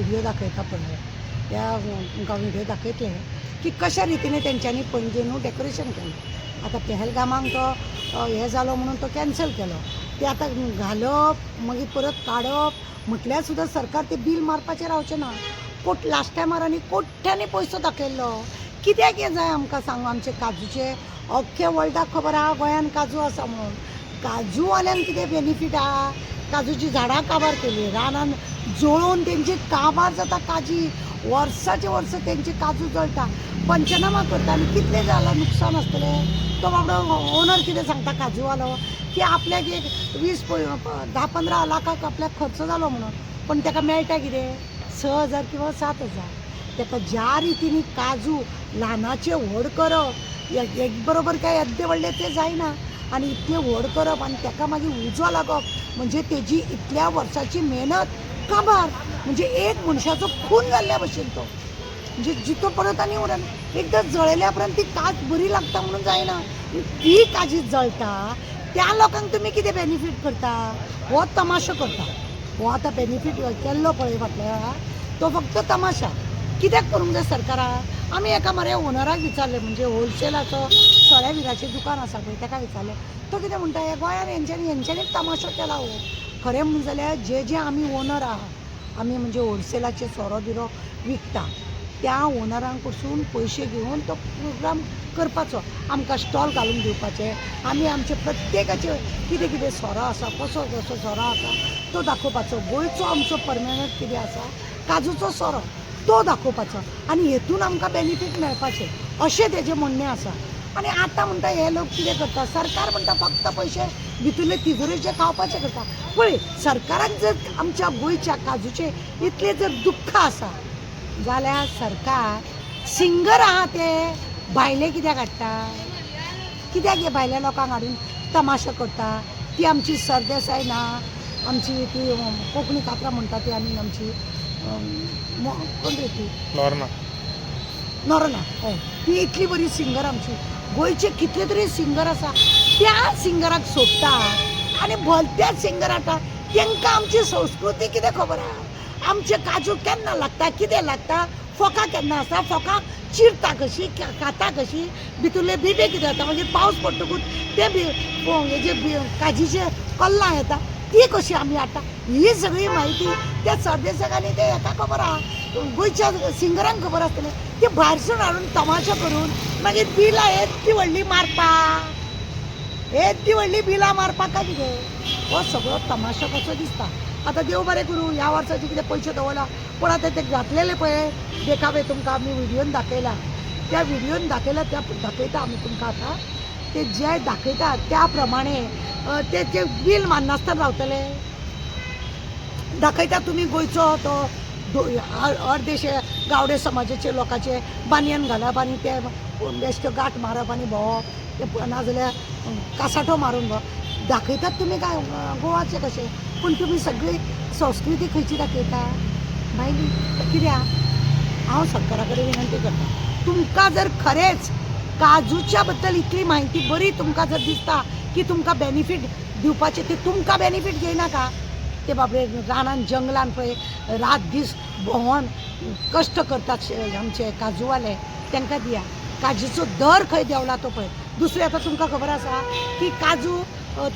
Video दाखयता पळय त्या तुमकां व्हिडिओ दाखयतले की कशा रितीने तेंच्यांनी पणजेनू डेकोरेशन केलें. आतां पहलगामाक तो हे जालो म्हणून तो कॅन्सल केलो. ते आतां घालप मागीर परत काडप म्हटल्यार सुद्दां सरकार ते बील मारपाचें रावचें ना. लास्ट टायमार आनी कोट्यांनी पयसो दाखयल्लो. कित्याक हें जाय आमकां सांग. आमचे काजूचे अख्खे वर्ल्डाक खबर आहा गोंयान काजू आसा म्हणून. काजू वाल्यांक कितें बेनिफीट आहा. काजूची झाडां काबार केली, रानान जळोवन तेंची काबार जाता काजी. वर्साचे वर्स तेंचे काजू जळटा. पंचनामा करता आनी कितलें जालां नुकसान आसतलें. तो बाबडो ओनर कितें सांगता काजूवालो की आपल्याक एक 10-15 लाखाक आपल्याक खर्च जालो म्हणून. पण ताका मेळटा कितें 6,000 किंवा 7,000. ताका ज्या रितीनी काजू ल्हानाचे व्हड करप एक बरोबर काय येद्दे व्हडले ते जायना. आनी इतले व्हड करप आनी ताका मागीर उजो लागप म्हणजे तेजी इतल्या वर्साची मेहनत काबार. म्हणजे एक मनशाचो खून जाल्ल्या भशेन तो. म्हणजे जितो परत आनी उरना. एकदां जळयल्या उपरांत ती काज बरी लागता म्हणून जायना. ती काजी जळटा त्या लोकांक तुमी कितें बेनिफीट करता. हो तमाशो करता. हो आतां बेनिफीट केल्लो पळय फाटल्या तो फक्त तमाशा. कित्याक करूंक जाय सरकाराक. आमी एका मरे ओनराक विचारलें म्हणजे होलसेलाचो सोऱ्याविराचें दुकान आसा पळय ताका विचारलें. तो कितें म्हणटा हे गोंयान हेंच्यांनी तमाशो केला हो. खरें म्हणून जाल्यार जे आमी ओनर आहा आमी म्हणजे होलसेलाचे सोरो बिरो विकता त्या ओनरांक कडसून पयशे घेवन तो प्रोग्राम करपाचो. आमकां स्टॉल घालून दिवपाचे. आमी आमचे प्रत्येकाचे कितें कितें सोरो आसा कसो कसो सोरो आसा तो दाखोवपाचो. गोंयचो आमचो परमनंट कितें आसा काजूचो सोरो तो दाखोवपाचो आनी हेतून आमकां बेनिफीट मेळपाचें अशें तेजें म्हणणें आसा. आनी आतां म्हणटा हे लोक कितें करता. सरकार म्हणटा फक्त पयशे भितरले तिजोरीचे खावपाचे करता. पळय सरकाराक जर आमच्या गोंयच्या काजूचे इतले जर दुख्ख आसा जाल्यार सरकार सिंगर आहा ते भायले कित्याक हाडटा. कित्याक हे भायल्या लोकांक हाडून तमाशा करता. ती आमची सरदेसाय ना आमची ती कोंकणी कातरां म्हणटा ती आनी आमची कोण रे ती नोरना हय ती इतली बरी सिंगर आमची. गोंयचे कितले तरी सिंगर आसा त्या सिंगराक सोडटा आनी भलत्याच सिंगर हाडटा. तांकां आमची संस्कृती कितें खबर आहा. आमचे काजू केन्ना लागता कितें लागता. फोकां केन्ना आसता फोकां चिरता कशी खाता कशी भितरले बिबे कितें जाता मागीर पावस पडटकूच ते हेजे काजीचे कल्लां येता ती कशी आमी हाडटा. ही सगळी म्हायती त्या सरदेसाक आनी ते हेका खबर आहा. गोंयच्या सिंगरांक खबर आसतलें. ते भायरसून हाडून तमाशा करून मागीर बिलां येदी व्हडली मारपा येदी व्हडली बिलां मारपाक काय कितें. हो सगळो तमाशा कसो दिसता. आतां देव बरें करूं ह्या वर्साचे कितें पयशे दवरला पूण आतां ते घातलेले पळय देखावे तुमकां आमी व्हिडियोन दाखयला. त्या व्हिडियोन दाखयता आमी तुमकां आतां ते जे दाखयता त्या प्रमाणे ते बील मारनासतना रावतले. दाखयता तुमी गोंयचो तो अर्देशे गावडे समाजाचे लोकांचे बानयन घालप आनी ते बेश्टे गाठ मारप आनी भोंवप नाजाल्यार कासाठो मारून भोंवप दाखयतात तुमी काय गोवाचे कशें. पूण तुमी सगळी संस्कृती खंयची दाखयता भायली कित्याक. हांव सरकारा कडेन विनंती करता तुमकां जर खरेंच काजूच्या बद्दल इतली म्हायती बरी तुमकां जर दिसता की तुमकां बेनिफीट दिवपाचें ते तुमकां बेनिफीट घेयनाका. ते बाबडे रानान जंगलान पळय रात दीस भोंवून कश्ट करतात आमचे काजूवाले तांकां दिया. काजूचो दर खंय देंवला तो पळय. दुसरें आतां तुमकां खबर आसा की काजू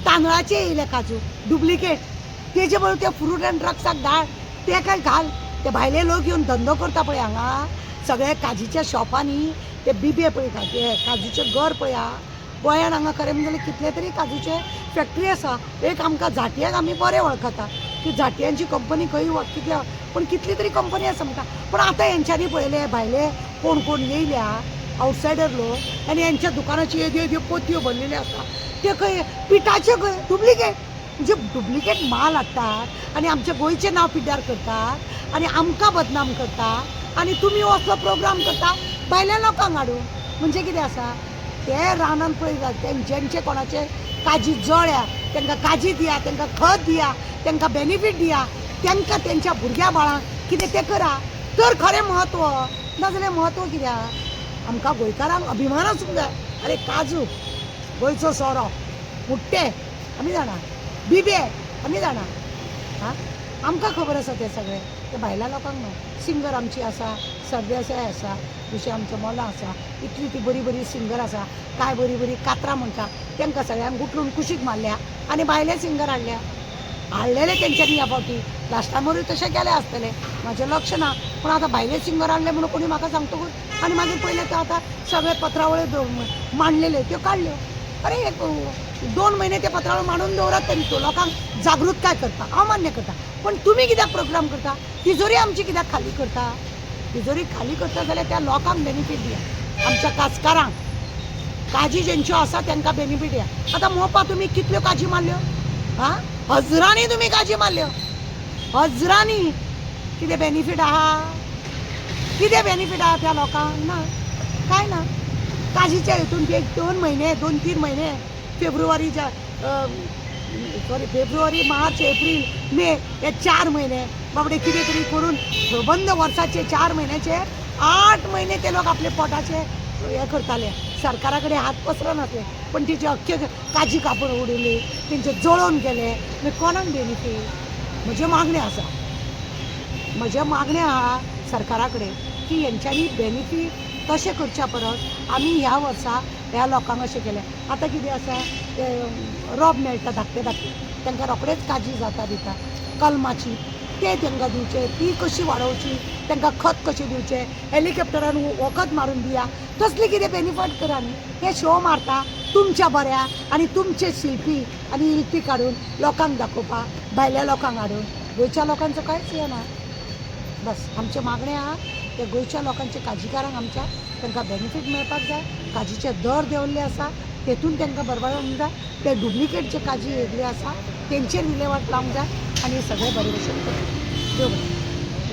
तांदळाचे येयले काजू डुप्लिकेट तेजे बरोबर ते फ्रूट एंड ड्रग्साक धाड ते काय घाल. ते भायले लोक येवन धंदो करता पळय हांगा सगळे काजीच्या शॉपांनी ते बिबे पळय ते काजूचे घर पळय आहा. गोंयान हांगा खरें म्हणजे कितले तरी काजूचे फॅक्टरी आसा. एक आमकां झांटयेक आमी बरें वळखता की झांटयांची कंपनी खंय कितल्या पूण कितली तरी कंपनी आसा म्हणटा. पूण आतां हेंच्यांनी पळयले भायले कोण कोण येयल्या आवटसायडर लोक आनी हेंच्या दुकानाची येद्यो पोतयो भरलेल्यो आसा ते खंय पिठाचे खंय डुप्लिकेट म्हणजे डुप्लिकेट माल हाडटात आनी आमचे गोंयचें नांव पिड्ड्यार करतात आनी आमकां बदनाम करतात आनी तुमी असलो प्रोग्राम करता भायल्या लोकांक हाडून. म्हणजे कितें आसा ते रानान पळय जेंचे कोणाचे काजी जळ्या तांकां काजी दिया तांकां खत दिया तांकां बेनिफीट दिया तांकां तेंच्या भुरग्या बाळांक कितें ते करा तर खरें म्हत्व. नाजाल्यार म्हत्व कित्याक आमकां गोंयकारांक अभिमान आसूंक जाय. अरे काजू गोंयचो सोरो मुट्टे आमी जाणा बिबे आमी जाणा आमकां खबर आसा तें सगळें. ते भायल्या लोकांक न्हू सिंगर आमची आसा सरदेसाय आसा दुसरे आमचो मोला आसा इतली ती बरी बरी सिंगर आसा काय बरी बरी कातरां म्हणटा तांकां सगळ्यांक गुटलून कुशीक मारल्या आनी भायले सिंगर हाडलेले तेंच्यांनी ह्या फावटी लास्ट टायमरूय तशें केलें आसतलें म्हाजें लक्ष ना पूण आतां भायले सिंगर हाडले म्हणून कोणी म्हाका सांगतकूच आनी मागीर पयले ते आतां सगळे पत्रावळ्यो मांडलेल्यो त्यो काडल्यो अरे एक 2 म्हयने ते पत्रावळ्यो मांडून दवरात तरी तो लोकांक जागृतकाय करता हांव मान्य करता पण तुमी कित्याक प्रोग्राम करता तिजोरी आमची कित्याक खाली करता तिजोरी खाली करता जाल्यार त्या लोकांक बेनिफीट दिया आमच्या काजकारांक काजी ज्यांच्यो आसा तांकां बेनिफीट दिया आतां मोपा तुमी कितल्यो काजी मारल्यो हां हजरांनी तुमी काजी मारल्यो हजरांनी कितें बेनिफीट आहा कितें बेनिफीट आहा त्या लोकांक ना काय ना काजीच्या हितून ते 2 म्हयने 2-3 म्हयने फेब्रुवारीच्या फेब्रुवारी मार्च एप्रील मे हे 4 म्हयने बाबडे कितें तरी करून बंद वर्साचे 4 म्हयन्याचे 8 म्हयने ते लोक आपले पोटाचे हे करताले सरकारा कडेन हात पसरनासले पण तिचे अख्खे काजी कापड उडयली तेंचे जळोवन गेले मागीर कोणाक बेनिफीट म्हजे मागणें आहा सरकारा कडेन की हेंच्यांनी बेनिफीट तशें करच्या परस आमी ह्या वर्सा ह्या लोकांक अशें केलें आतां कितें आसा रॉब मेळटा धाकटे तांकां रोखडेच काजी जाता दिता कलमाची ते तांकां दिवचे ती कशी वाडोवची तांकां खत कशें दिवचें हेलिकॉप्टरान वखद मारून दिया तसली कितें बेनिफीट करा न्ही हे शो मारता तुमच्या बऱ्या आनी तुमचे शिल्पी आनी इल्पी काडून लोकांक दाखोवपाक भायल्या लोकांक हाडून गोंयच्या लोकांचो कांयच हे ना बस आमचें मागणें आहा ते गोंयच्या लोकांचे काजीकारांक आमच्या तांकां बेनिफीट मेळपाक जाय काजीचे दर देंवल्ले आसा तेतून तांकां बरबडोवंक जाय ते डुप्लिकेट जे काजी येयल्ले आसा तेंचेर विलेवाट लावंक जाय आनी सगळें बरे भशेन करता देव बरें